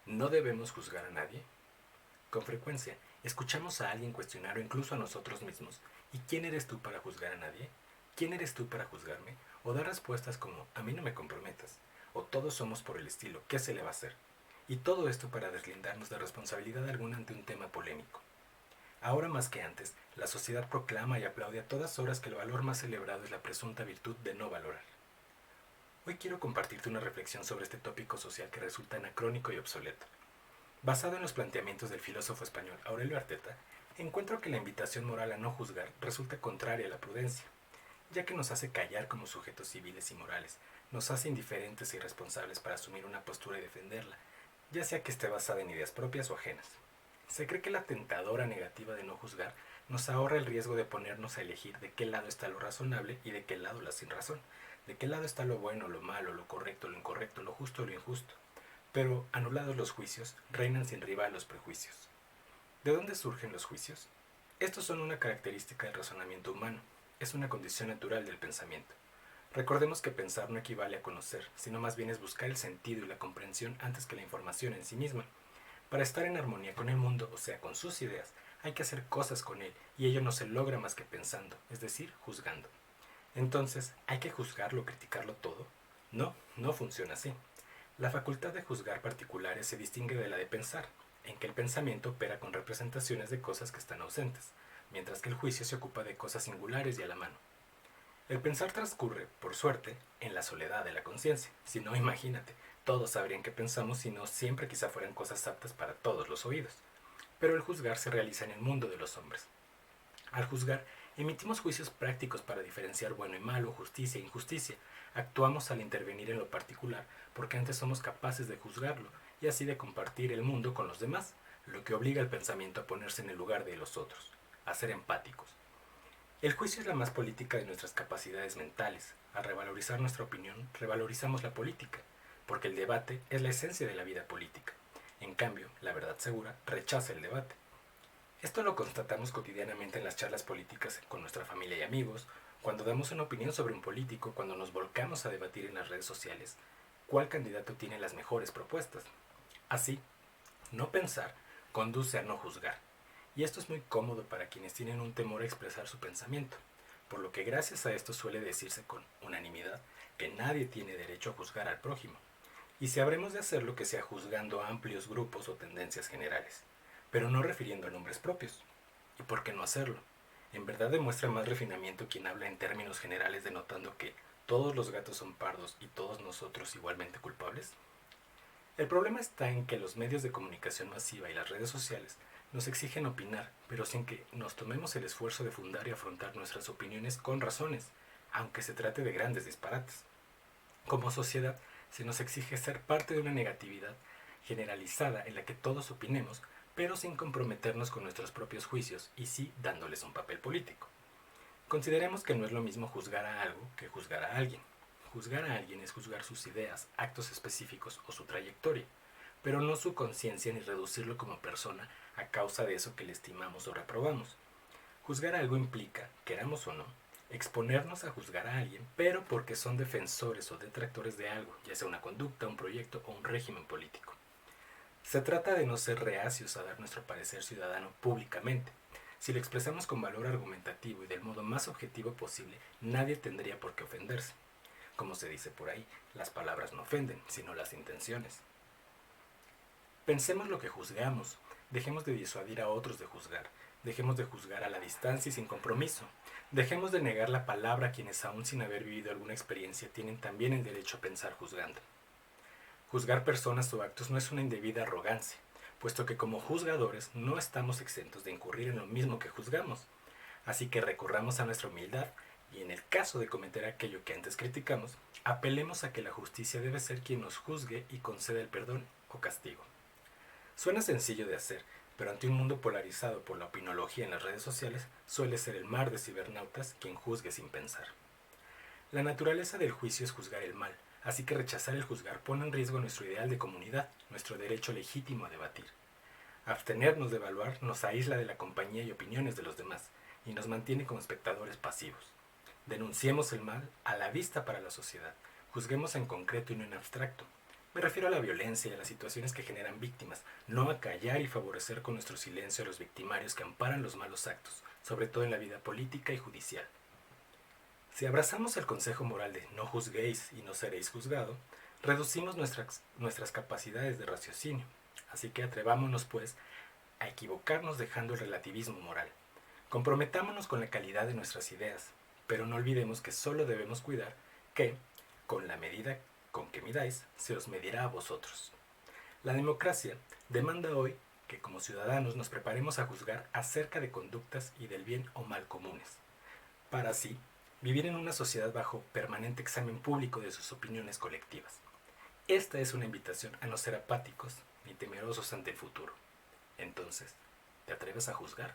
¿No debemos juzgar a nadie? Con frecuencia, escuchamos a alguien cuestionar o incluso a nosotros mismos: ¿y quién eres tú para juzgar a nadie? ¿Quién eres tú para juzgarme? O dar respuestas como: a mí no me comprometas, o todos somos por el estilo, ¿qué se le va a hacer? Y todo esto para deslindarnos de responsabilidad alguna ante un tema polémico. Ahora más que antes, la sociedad proclama y aplaude a todas horas que el valor más celebrado es la presunta virtud de no valorar. Hoy quiero compartirte una reflexión sobre este tópico social que resulta anacrónico y obsoleto. Basado en los planteamientos del filósofo español Aurelio Arteta, encuentro que la invitación moral a no juzgar resulta contraria a la prudencia, ya que nos hace callar como sujetos civiles y morales, nos hace indiferentes e irresponsables para asumir una postura y defenderla, ya sea que esté basada en ideas propias o ajenas. Se cree que la tentadora negativa de no juzgar nos ahorra el riesgo de ponernos a elegir de qué lado está lo razonable y de qué lado la sin razón, de qué lado está lo bueno, lo malo, lo correcto, lo incorrecto, lo justo, lo injusto. Pero, anulados los juicios, reinan sin rival los prejuicios. ¿De dónde surgen los juicios? Estos son una característica del razonamiento humano, es una condición natural del pensamiento. Recordemos que pensar no equivale a conocer, sino más bien es buscar el sentido y la comprensión antes que la información en sí misma. Para estar en armonía con el mundo, o sea, con sus ideas, hay que hacer cosas con él, y ello no se logra más que pensando, es decir, juzgando. Entonces, ¿hay que juzgarlo o criticarlo todo? No, no funciona así. La facultad de juzgar particulares se distingue de la de pensar, en que el pensamiento opera con representaciones de cosas que están ausentes, mientras que el juicio se ocupa de cosas singulares y a la mano. El pensar transcurre, por suerte, en la soledad de la conciencia. Si no, imagínate, todos sabrían que pensamos, si no siempre quizá fueran cosas aptas para todos los oídos. Pero el juzgar se realiza en el mundo de los hombres. Al juzgar, emitimos juicios prácticos para diferenciar bueno y malo, justicia e injusticia. Actuamos al intervenir en lo particular, porque antes somos capaces de juzgarlo y así de compartir el mundo con los demás, lo que obliga al pensamiento a ponerse en el lugar de los otros, a ser empáticos. El juicio es la más política de nuestras capacidades mentales. Al revalorizar nuestra opinión, revalorizamos la política, porque el debate es la esencia de la vida política. En cambio, la verdad segura rechaza el debate. Esto lo constatamos cotidianamente en las charlas políticas con nuestra familia y amigos, cuando damos una opinión sobre un político, cuando nos volcamos a debatir en las redes sociales cuál candidato tiene las mejores propuestas. Así, no pensar conduce a no juzgar. Y esto es muy cómodo para quienes tienen un temor a expresar su pensamiento, por lo que gracias a esto suele decirse con unanimidad que nadie tiene derecho a juzgar al prójimo. Y si habremos de hacerlo, que sea juzgando a amplios grupos o tendencias generales, pero no refiriendo a nombres propios. ¿Y por qué no hacerlo? ¿En verdad demuestra más refinamiento quien habla en términos generales denotando que todos los gatos son pardos y todos nosotros igualmente culpables? El problema está en que los medios de comunicación masiva y las redes sociales nos exigen opinar, pero sin que nos tomemos el esfuerzo de fundar y afrontar nuestras opiniones con razones, aunque se trate de grandes disparates. Como sociedad, se nos exige ser parte de una negatividad generalizada en la que todos opinemos, pero sin comprometernos con nuestros propios juicios y sí dándoles un papel político. Consideremos que no es lo mismo juzgar a algo que juzgar a alguien. Juzgar a alguien es juzgar sus ideas, actos específicos o su trayectoria, pero no su conciencia ni reducirlo como persona a causa de eso que le estimamos o reprobamos. Juzgar a algo implica, queramos o no, exponernos a juzgar a alguien, pero porque son defensores o detractores de algo, ya sea una conducta, un proyecto o un régimen político. Se trata de no ser reacios a dar nuestro parecer ciudadano públicamente. Si lo expresamos con valor argumentativo y del modo más objetivo posible, nadie tendría por qué ofenderse. Como se dice por ahí, las palabras no ofenden, sino las intenciones. Pensemos lo que juzgamos, dejemos de disuadir a otros de juzgar, dejemos de juzgar a la distancia y sin compromiso, dejemos de negar la palabra a quienes aún sin haber vivido alguna experiencia tienen también el derecho a pensar juzgando. Juzgar personas o actos no es una indebida arrogancia, puesto que como juzgadores no estamos exentos de incurrir en lo mismo que juzgamos. Así que recurramos a nuestra humildad y en el caso de cometer aquello que antes criticamos, apelemos a que la justicia debe ser quien nos juzgue y conceda el perdón o castigo. Suena sencillo de hacer, pero ante un mundo polarizado por la opinología en las redes sociales, suele ser el mar de cibernautas quien juzgue sin pensar. La naturaleza del juicio es juzgar el mal, así que rechazar el juzgar pone en riesgo nuestro ideal de comunidad, nuestro derecho legítimo a debatir. Abstenernos de evaluar nos aísla de la compañía y opiniones de los demás, y nos mantiene como espectadores pasivos. Denunciemos el mal a la vista para la sociedad, juzguemos en concreto y no en abstracto. Me refiero a la violencia y a las situaciones que generan víctimas, no a callar y favorecer con nuestro silencio a los victimarios que amparan los malos actos, sobre todo en la vida política y judicial. Si abrazamos el consejo moral de no juzguéis y no seréis juzgado, reducimos nuestras capacidades de raciocinio. Así que atrevámonos, pues, a equivocarnos dejando el relativismo moral. Comprometámonos con la calidad de nuestras ideas, pero no olvidemos que solo debemos cuidar que, con la medida con que midáis, se os medirá a vosotros. La democracia demanda hoy que como ciudadanos nos preparemos a juzgar acerca de conductas y del bien o mal comunes, para así vivir en una sociedad bajo permanente examen público de sus opiniones colectivas. Esta es una invitación a no ser apáticos ni temerosos ante el futuro. Entonces, ¿te atreves a juzgar?